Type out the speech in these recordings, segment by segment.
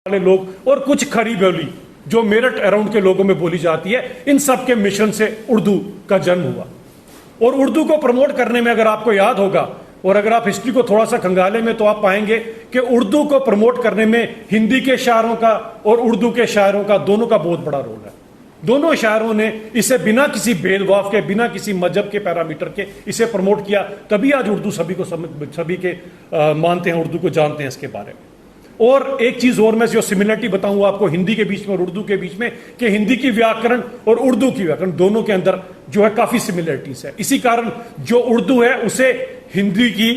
वाले लोग और कुछ खरी बोली जो मेरठ अराउंड के लोगों में बोली जाती है, इन सब के मिशन से उर्दू का जन्म हुआ। और उर्दू को प्रमोट करने में अगर आपको याद होगा और अगर आप हिस्ट्री को थोड़ा सा खंगाले में तो आप पाएंगे कि उर्दू को प्रमोट करने में हिंदी के शायरों का और उर्दू के शायरों का दोनों का बहुत बड़ा रोल है। दोनों शायरों ने इसे बिना किसी भेदभाव के, बिना किसी मजहब के पैरामीटर के इसे प्रमोट किया, तभी आज उर्दू सभी को सभी के मानते हैं, उर्दू को जानते हैं इसके बारे में। और एक चीज और मैं जो सिमिलरिटी बताऊंगा आपको हिंदी के बीच में और उर्दू के बीच में, कि हिंदी की व्याकरण और उर्दू की व्याकरण दोनों के अंदर जो है काफी सिमिलरिटीज है। इसी कारण जो उर्दू है उसे हिंदी की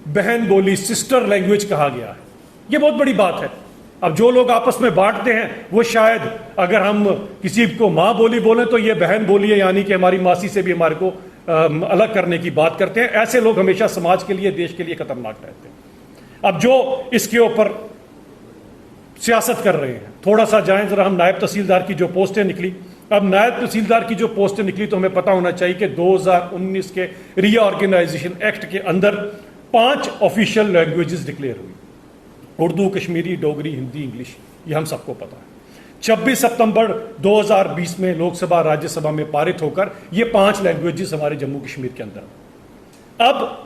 बहन बोली, सिस्टर लैंग्वेज कहा गया है। यह बहुत बड़ी बात है। अब जो लोग आपस में बांटते हैं वो शायद अगर हम किसी को मां बोली बोले तो ये बहन बोली है, यानी कि हमारी मासी से भी हमारे को अलग करने की बात करते हैं। ऐसे लोग हमेशा समाज के लिए, देश के लिए खतरनाक रहते हैं। अब जो इसके ऊपर सियासत कर रहे हैं, थोड़ा सा जाएं जरा हम नायब तहसीलदार की जो पोस्टें निकली। अब नायब तहसीलदार की जो पोस्टें निकली तो हमें पता होना चाहिए कि 2019 के रीऑर्गेनाइजेशन एक्ट के अंदर 5 ऑफिशियल लैंग्वेजेस डिक्लेयर हुई, उर्दू, कश्मीरी, डोगरी, हिंदी, इंग्लिश। ये हम सबको पता है। 26 सितंबर 2020 में लोकसभा राज्यसभा में पारित होकर ये 5 लैंग्वेजेस हमारे जम्मू कश्मीर के अंदर। अब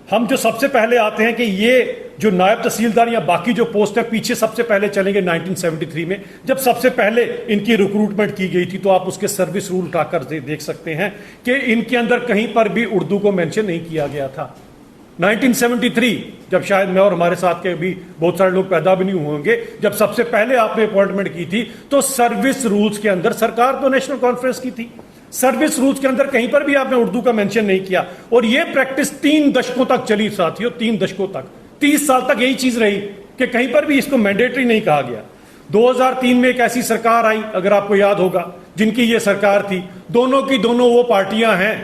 हम जो सबसे पहले आते हैं कि ये जो नायब तहसीलदार या बाकी जो पोस्ट है, पीछे सबसे पहले चलेंगे 1973 में, जब सबसे पहले इनकी रिक्रूटमेंट की गई थी। तो आप उसके सर्विस रूल उठाकर देख सकते हैं कि इनके अंदर कहीं पर भी उर्दू को मेंशन नहीं किया गया था। 1973 जब शायद मैं और हमारे साथ के भी बहुत सारे लोग पैदा भी नहीं हुए होंगे, जब सबसे पहले आपने अपॉइंटमेंट की थी तो सर्विस रूल्स के अंदर, सरकार तो नेशनल कॉन्फ्रेंस की थी, सर्विस रूल्स के अंदर कहीं पर भी आपने उर्दू का मेंशन नहीं किया। और यह प्रैक्टिस 3 दशकों तक चली साथियों, 3 दशकों तक, 30 साल तक यही चीज रही कि कहीं पर भी इसको मैंडेटरी नहीं कहा गया। 2003 में एक ऐसी सरकार आई, अगर आपको याद होगा, जिनकी यह सरकार थी, दोनों की दोनों वो पार्टियां हैं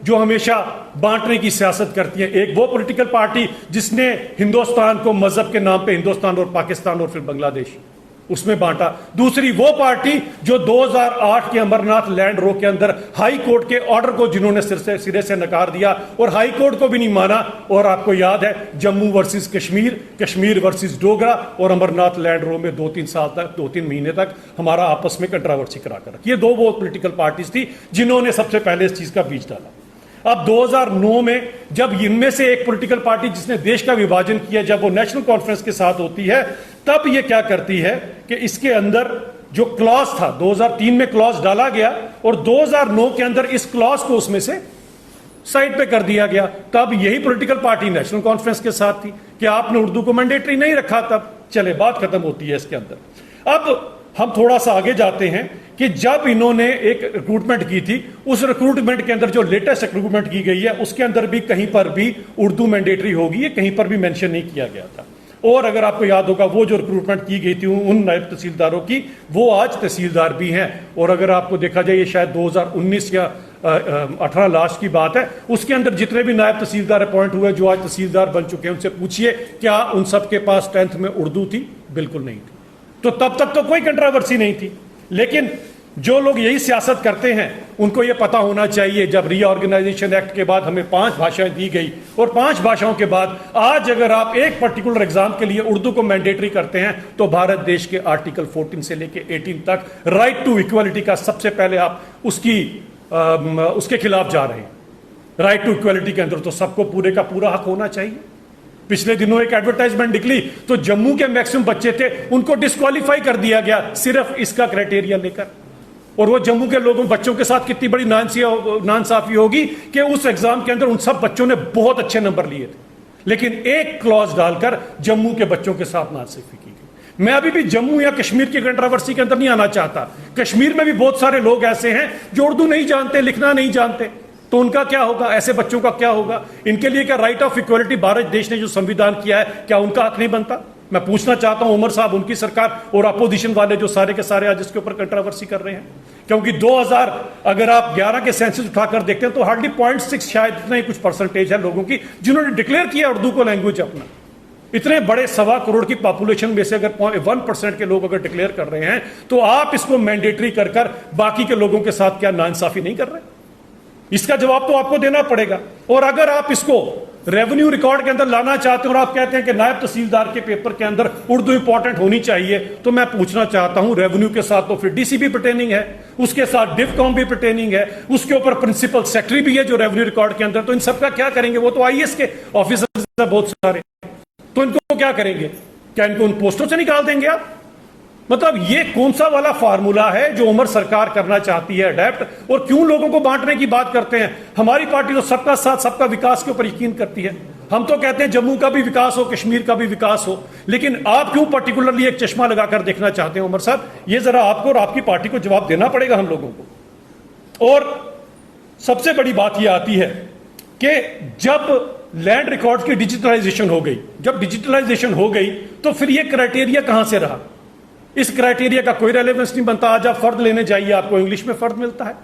जो हमेशा बांटने की सियासत करती है। एक वो पॉलिटिकल पार्टी जिसने हिंदुस्तान को मजहब के नाम पे हिंदुस्तान और पाकिस्तान और फिर बांग्लादेश उसमें बांटा। दूसरी वो पार्टी जो 2008 के अमरनाथ लैंड रो के अंदर हाई कोर्ट के ऑर्डर को जिन्होंने सिरे से नकार दिया और हाई कोर्ट को भी नहीं माना। और आपको याद है जम्मू वर्सेस कश्मीर, कश्मीर वर्सेस डोगरा, और अमरनाथ लैंड रो में 2-3 साल तक, 2-3 महीने तक हमारा आपस में कंट्रोवर्सी कराकर रखी। ये 2 वो पॉलिटिकल पार्टीज थी जिन्होंने सबसे पहले इस चीज का बीज डाला। अब 2009 में जब इनमें से एक पॉलिटिकल पार्टी जिसने देश का विभाजन किया, जब वो नेशनल कॉन्फ्रेंस के साथ होती है, तब ये क्या करती है कि इसके अंदर जो क्लॉज था, 2003 में क्लॉज डाला गया और 2009 के अंदर इस क्लॉज को उसमें से साइड पे कर दिया गया। तब यही पॉलिटिकल पार्टी नेशनल कॉन्फ्रेंस के साथ थी कि आपने उर्दू को मैंडेटरी नहीं रखा। तब चले, बात खत्म होती है इसके अंदर। अब हम थोड़ा सा आगे जाते हैं कि जब इन्होंने एक रिक्रूटमेंट की थी, उस रिक्रूटमेंट के अंदर जो लेटेस्ट रिक्रूटमेंट की गई है उसके अंदर भी कहीं पर भी उर्दू मैंडेटरी होगी, ये कहीं पर भी मेंशन नहीं किया गया था। और अगर आपको याद होगा, वो जो रिक्रूटमेंट की गई थी उन नायब तहसीलदारों की, वो आज तहसीलदार भी हैं। और अगर आपको देखा जाए, ये शायद 2019 या 18 लास्ट की बात है, उसके अंदर जितने भी नायब तहसीलदार अपॉइंट हुए जो आज तहसीलदार बन चुके हैं, उनसे पूछिए क्या उन सबके पास 10th में उर्दू थी? बिल्कुल नहीं थी। तो तब तक तो कोई कंट्रोवर्सी नहीं थी। लेकिन जो लोग यही सियासत करते हैं उनको यह पता होना चाहिए, जब रीऑर्गेनाइजेशन एक्ट के बाद हमें 5 भाषाएं दी गई और 5 भाषाओं के बाद आज अगर आप एक पर्टिकुलर एग्जाम के लिए उर्दू को मैंडेटरी करते हैं तो भारत देश के आर्टिकल 14 से लेकर 18 तक राइट टू इक्वलिटी का सबसे पहले आप उसके खिलाफ जा रहे हैं। राइट टू इक्वलिटी के अंदर तो सबको पूरे का पूरा हक होना चाहिए। पिछले दिनों एक एडवर्टाइजमेंट निकली तो जम्मू के मैक्सिमम बच्चे थे, उनको डिस्क्वालीफाई कर दिया गया सिर्फ इसका क्राइटेरिया लेकर। और वो जम्मू के लोगों, बच्चों के साथ कितनी बड़ी नाइंसाफी होगी कि उस एग्जाम के अंदर उन सब बच्चों ने बहुत अच्छे नंबर लिए थे, लेकिन एक क्लॉज डालकर जम्मू के बच्चों के साथ नाइंसाफी की गई। मैं अभी भी जम्मू या कश्मीर की कंट्रोवर्सी के अंदर नहीं आना चाहता। कश्मीर में भी बहुत सारे लोग ऐसे हैं जो उर्दू नहीं जानते, लिखना नहीं जानते, तो उनका क्या होगा? ऐसे बच्चों का क्या होगा? इनके लिए क्या राइट ऑफ इक्वलिटी भारत देश ने जो संविधान किया है, क्या उनका हक नहीं बनता? मैं पूछना चाहता हूं उमर साहब, उनकी सरकार और अपोजिशन वाले जो सारे के सारे आज इसके ऊपर कंट्रोवर्सी कर रहे हैं। क्योंकि 2000 अगर आप 11 के सेंसस उठाकर देखते हैं तो हार्डली 0.6 शायद इतना ही कुछ परसेंटेज है लोगों की जिन्होंने डिक्लेयर किया उर्दू को लैंग्वेज अपना। इतने बड़े 1.25 करोड़ की पॉपुलेशन में से अगर 1% के लोग अगर डिक्लेयर कर रहे हैं तो आप इसको मैंडेटरी कर बाकी के लोगों के साथ क्या नाइंसाफी नहीं कर रहे? इसका जवाब तो आपको देना पड़ेगा। और अगर आप इसको रेवेन्यू रिकॉर्ड के अंदर लाना चाहते हैं और आप कहते हैं कि नायब तहसीलदार के पेपर के अंदर उर्दू इंपॉर्टेंट होनी चाहिए, तो मैं पूछना चाहता हूं रेवेन्यू के साथ तो फिर डीसी भी पर्टेनिंग है, उसके साथ डिवकॉम भी पर्टेनिंग है, उसके ऊपर प्रिंसिपल सेक्रेटरी भी है जो रेवेन्यू रिकॉर्ड के अंदर, तो इन सबका क्या करेंगे? वो तो आईएएस के ऑफिसर्स है बहुत सारे, तो इनको क्या करेंगे? क्या इनको उन पोस्टों से निकाल देंगे आप? मतलब ये कौन सा वाला फार्मूला है जो उमर सरकार करना चाहती है अडेप्ट, और क्यों लोगों को बांटने की बात करते हैं? हमारी पार्टी तो सबका साथ सबका विकास के ऊपर यकीन करती है। हम तो कहते हैं जम्मू का भी विकास हो, कश्मीर का भी विकास हो, लेकिन आप क्यों पर्टिकुलरली एक चश्मा लगाकर देखना चाहते हैं उमर साहब? ये जरा आपको और आपकी पार्टी को जवाब देना पड़ेगा हम लोगों को। और सबसे बड़ी बात यह आती है कि जब लैंड रिकॉर्ड की डिजिटलाइजेशन हो गई, जब डिजिटलाइजेशन हो गई तो फिर यह क्राइटेरिया कहां से रहा? इस क्राइटेरिया का कोई रेलेवेंस नहीं बनता। आज आप फर्द लेने जाइए, आपको इंग्लिश में फर्द मिलता है,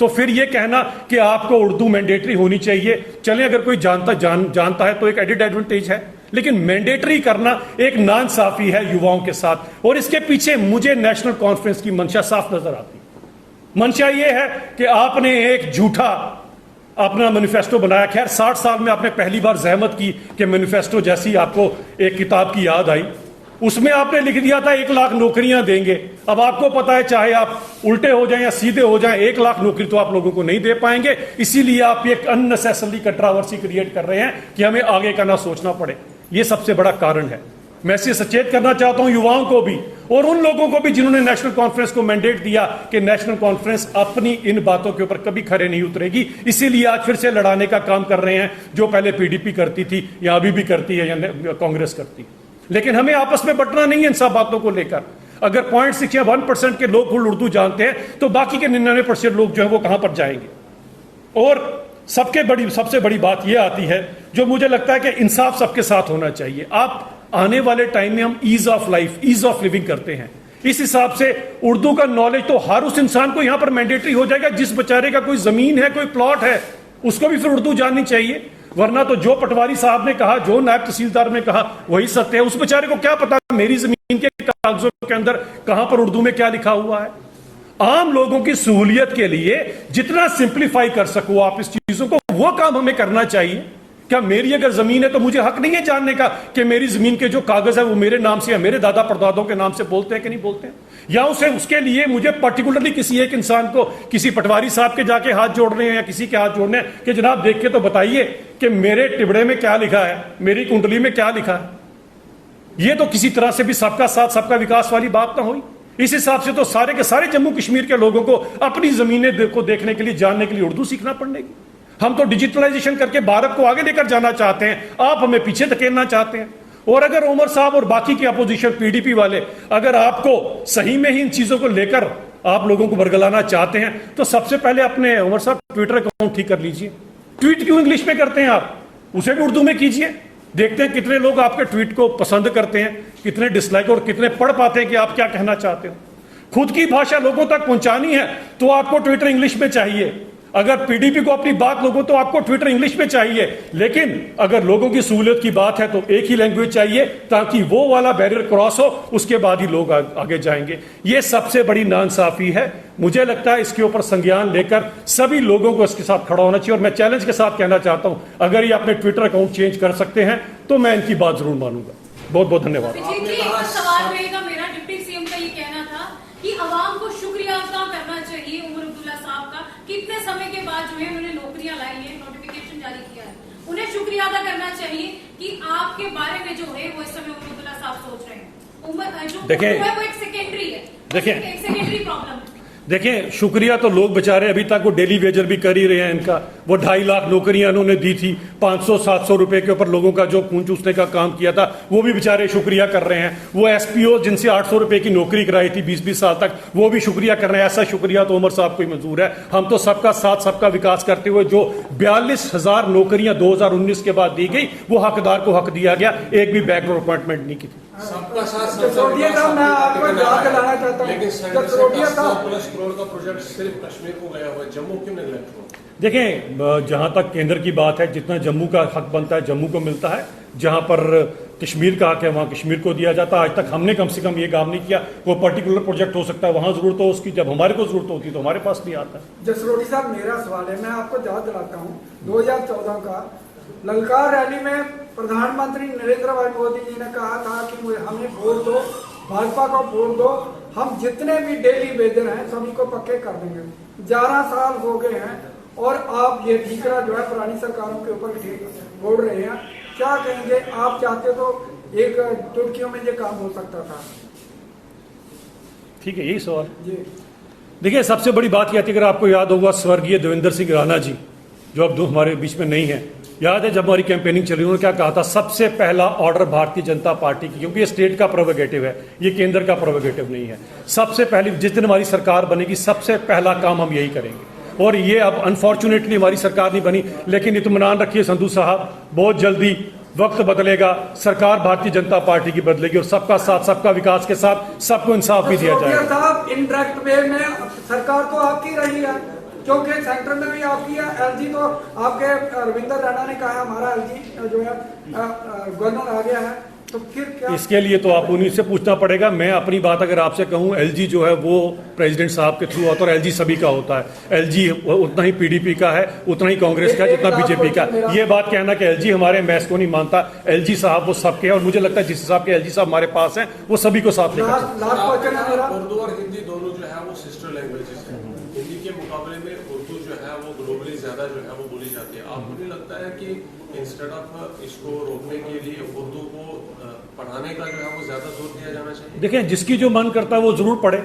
तो फिर यह कहना कि आपको उर्दू मैंडेटरी होनी चाहिए, चले अगर कोई जानता है तो एक एडिड एडवांटेज है, लेकिन मैंडेटरी करना एक नाइंसाफी है युवाओं के साथ। और इसके पीछे मुझे नेशनल कॉन्फ्रेंस की मंशा साफ नजर आती है। मंशा यह है कि आपने एक झूठा अपना मैनिफेस्टो बनाया। खैर 60 साल में आपने पहली बार जहमत की कि मैनिफेस्टो जैसी आपको एक किताब की याद आई, उसमें आपने लिख दिया था 1 लाख नौकरियां देंगे। अब आपको पता है चाहे आप उल्टे हो जाएं या सीधे हो जाएं, 1 लाख नौकरी तो आप लोगों को नहीं दे पाएंगे। इसीलिए आप एक अननेसेसरी कंट्रोवर्सी क्रिएट कर रहे हैं कि हमें आगे का ना सोचना पड़े। यह सबसे बड़ा कारण है। मैं इसे सचेत करना चाहता हूं युवाओं को भी और उन लोगों को भी जिन्होंने नेशनल कॉन्फ्रेंस को मैंडेट दिया कि नेशनल कॉन्फ्रेंस अपनी इन बातों के ऊपर कभी खरे नहीं उतरेगी। इसीलिए आज फिर से लड़ाने का काम कर रहे हैं, जो पहले पीडीपी करती थी या अभी भी करती है या कांग्रेस करती है। लेकिन हमें आपस में बंटना नहीं है इन सब बातों को लेकर। अगर 0.6 या 1% के लोग उर्दू जानते हैं तो बाकी के 99% लोग जो है वो कहां पर जाएंगे? और सबसे बड़ी बात यह आती है जो मुझे लगता है कि इंसाफ सबके साथ होना चाहिए। आप आने वाले टाइम में हम ease of life, ease of living करते हैं, इस हिसाब से उर्दू का नॉलेज तो हर उस इंसान को यहां पर मैंडेटरी हो जाएगा जिस बेचारे का कोई जमीन है, कोई प्लॉट है, उसको भी फिर उर्दू जाननी चाहिए। वरना तो जो पटवारी साहब ने कहा, जो नायब तहसीलदार ने कहा वही सत्य है। उस बेचारे को क्या पता मेरी जमीन के कागजों के अंदर कहां पर उर्दू में क्या लिखा हुआ है? आम लोगों की सहूलियत के लिए जितना सिंप्लीफाई कर सको आप इस चीजों को, वो काम हमें करना चाहिए। क्या मेरी अगर जमीन है तो मुझे हक नहीं है जानने का कि मेरी जमीन के जो कागज है वो मेरे नाम से या मेरे दादा परदादों के नाम से बोलते हैं कि नहीं बोलते हैं? या उसके लिए मुझे पर्टिकुलरली किसी एक इंसान को, किसी पटवारी साहब के जाके हाथ जोड़ने हैं या किसी के हाथ जोड़ने हैं कि जनाब देख के तो बताइए कि मेरे टिबड़े में क्या लिखा है, मेरी कुंडली में क्या लिखा है? ये तो किसी तरह से भी सबका साथ सबका विकास वाली बात ना हुई। इस हिसाब से तो सारे के सारे जम्मू कश्मीर के लोगों को अपनी जमीनें को देखने के लिए, जानने के लिए उर्दू सीखना पड़ेगी। हम तो डिजिटलाइजेशन करके भारत को आगे लेकर जाना चाहते हैं, आप हमें पीछे धकेलना चाहते हैं। और अगर उमर साहब और बाकी की अपोजिशन पीडीपी वाले अगर आपको सही में ही इन चीजों को लेकर आप लोगों को बरगलाना चाहते हैं तो सबसे पहले अपने उमर साहब ट्विटर अकाउंट ठीक कर लीजिए। ट्वीट क्यों इंग्लिश में करते हैं आप? उसे भी उर्दू में कीजिए। देखते हैं कितने लोग आपके ट्वीट को पसंद करते हैं, कितने डिसलाइक और कितने पढ़ पाते हैं कि आप क्या कहना चाहते हो। खुद की भाषा लोगों तक पहुंचानी है तो आपको ट्विटर इंग्लिश में चाहिए। अगर पीडीपी को अपनी बात लोगों तो आपको ट्विटर इंग्लिश में चाहिए। लेकिन अगर लोगों की सहूलियत की बात है तो एक ही लैंग्वेज चाहिए ताकि वो वाला बैरियर क्रॉस हो, उसके बाद ही लोग आगे जाएंगे। ये सबसे बड़ी नाइंसाफी है। मुझे लगता है इसके ऊपर संज्ञान लेकर सभी लोगों को इसके साथ खड़ा होना चाहिए। और मैं चैलेंज के साथ कहना चाहता हूं, अगर ये अपने ट्विटर अकाउंट चेंज कर सकते हैं तो मैं इनकी बात जरूर मानूंगा। बहुत बहुत धन्यवाद। सवाल रहेगा मेरा, डिप्टी सीएम का ये कहना था कि अवाम को शुक्रिया अदा करना चाहिए उमर अब्दुल्ला साहब का, कितने समय के बाद जो है उन्होंने नौकरियां लाई है, नोटिफिकेशन जारी किया है, उन्हें शुक्रिया अदा करना चाहिए कि आपके बारे में जो है वो इस समय उमर अब्दुल्ला साहब सोच रहे हैं। उमर जो है वो एक सेकेंडरी है, एक सेकेंडरी प्रॉब्लम है। देखें, शुक्रिया तो लोग बेचारे अभी तक वो डेली वेजर भी कर ही रहे हैं। इनका वो 2.5 लाख नौकरियां उन्होंने दी थी, 500-700 रुपए के ऊपर लोगों का जो खून चूसने का काम किया था, वो भी बेचारे शुक्रिया कर रहे हैं। वो एसपीओ जिनसे 800 रुपए की नौकरी कराई थी 20-20 साल तक, वो भी शुक्रिया कर रहे हैं। ऐसा शुक्रिया तो उमर साहब को ही मंजूर है। हम तो सबका साथ सबका विकास करते हुए जो 42,000 नौकरियां 2019 के बाद दी गई, वो हकदार को हक दिया गया, एक भी बैकडोर अपॉइंटमेंट नहीं की थी। सबका साथ सबका मैं आपको याद दिलाना चाहता हूं, लेकिन 100+ करोड़ का प्रोजेक्ट सिर्फ कश्मीर को गया हुआ है, जम्मू क्यों नहीं गया? देखें, जहां तक केंद्र की बात है, जितना जम्मू का हक बनता है जम्मू को मिलता है, जहां पर कश्मीर का हक है वहां कश्मीर को दिया जाता है। आज तक हमने कम से कम ये काम नहीं किया। वो पर्टिकुलर प्रोजेक्ट हो सकता है वहां जरूरत हो उसकी, जब हमारे को जरूरत होती है तो हमारे पास भी आता है। जसरोटी साहब, मेरा सवाल है, मैं आपको याद दिलाता हूँ 2014 का ललकार रैली में प्रधानमंत्री नरेंद्र भाई मोदी जी ने कहा था कि हमें वोट दो, भाजपा को वोट दो, हम जितने भी डेली वेजर हैं सभी को पक्के कर देंगे। 11 साल हो गए हैं और आप ये ठीकरा जो है पुरानी सरकारों के ऊपर फोड़ रहे हैं। क्या कहेंगे? आप चाहते तो एक चुटकियों में ये काम हो सकता था। ठीक है, यही सवाल। जी देखिए, सबसे बड़ी बात यह थी, अगर आपको याद होगा, स्वर्गीय देवेंद्र सिंह राणा जी जो अब हमारे बीच में नहीं है, याद है जब हमारी कैंपेनिंग चली उन्होंने क्या कहा था, सबसे पहला ऑर्डर भारतीय जनता पार्टी की, क्योंकि ये स्टेट का प्रोवेगेटिव है, ये केंद्र का प्रोवेगेटिव नहीं है, सबसे पहले जिस दिन हमारी सरकार बनेगी सबसे पहला काम हम यही करेंगे। और ये अब अनफॉर्चुनेटली हमारी सरकार नहीं बनी, लेकिन इत्मीनान रखिए संधू साहब, बहुत जल्दी वक्त बदलेगा, सरकार भारतीय जनता पार्टी की बदलेगी और सबका साथ सबका विकास के साथ सबको इंसाफ भी दिया जाएगा। साहब, इनडायरेक्ट वे में सरकार तो आपकी रही है, क्योंकि सेंटर में भी आपकी है। एलजी तो आपके रविंदर रैना ने कहा हमारा एलजी जो है गवर्नर आ गया है, तो फिर क्या? इसके लिए तो आप उन्हीं से पूछना पड़ेगा। मैं अपनी बात अगर आपसे कहूं, एलजी जो है वो प्रेसिडेंट साहब के थ्रू आता है और एलजी सभी का होता है। एलजी उतना ही पीडीपी का है, उतना ही कांग्रेस का है जितना बीजेपी का। ये बात कहना कि एलजी हमारे मैस को नहीं मानता, एलजी साहब वो सबके हैं और मुझे लगता है जिस हिसाब के एलजी साहब हमारे पास हैं वो सभी को साथ लेकर उर्दू और हिंदी दोनों जो है वो सिस्टर लैंग्वेजेस हैं। हिंदी के मुकाबले में उर्दू जो है वो ग्लोबली ज्यादा जो है वो बोली जाती है। आपको नहीं लगता है कि इंस्टेड ऑफ इसको रोकने के लिए उर्दू को पढ़ाने का जो है वो ज्यादा जोर दिया जाना चाहिए? देखें, जिसकी जो मन करता है वो जरूर पढ़े।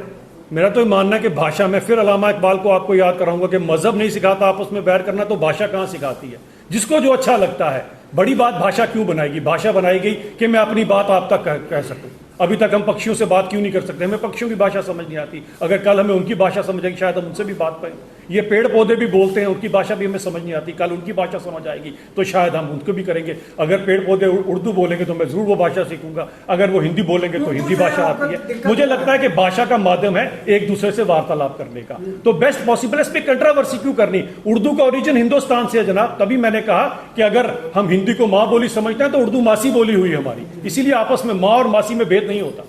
मेरा तो ये मानना है कि भाषा में, फिर अल्लामा इकबाल को आपको याद कराऊंगा कि मजहब नहीं सिखाता आपस में बैर करना, तो भाषा कहाँ सिखाती है? जिसको जो अच्छा लगता है। बड़ी बात भाषा क्यों बनाएगी? भाषा बनाई गई कि मैं अपनी बात आप तक कह सकूं। अभी तक हम पक्षियों से बात क्यों नहीं कर सकते? हमें पक्षियों की भाषा समझ नहीं आती। अगर कल हमें उनकी भाषा समझ आएगी, शायद हम उनसे भी बात करें। ये पेड़ पौधे भी बोलते हैं, उनकी भाषा भी हमें समझ नहीं आती, कल उनकी भाषा समझ आएगी तो शायद हम उनको भी करेंगे। अगर पेड़ पौधे उर्दू बोलेंगे तो मैं जरूर वो भाषा सीखूंगा, अगर वो हिंदी बोलेंगे तो हिंदी भाषा आती है। मुझे लगता है कि भाषा का माध्यम है एक दूसरे से वार्तालाप करने का, तो बेस्ट पॉसिबल। इस पर कंट्रोवर्सी क्यों करनी? उर्दू का ओरिजिन हिंदुस्तान से है जनाब। तभी मैंने कहा कि अगर हम हिंदी को माँ बोली समझते हैं तो उर्दू मासी बोली हुई है हमारी, इसीलिए आपस में माँ और मासी में भेद नहीं होता।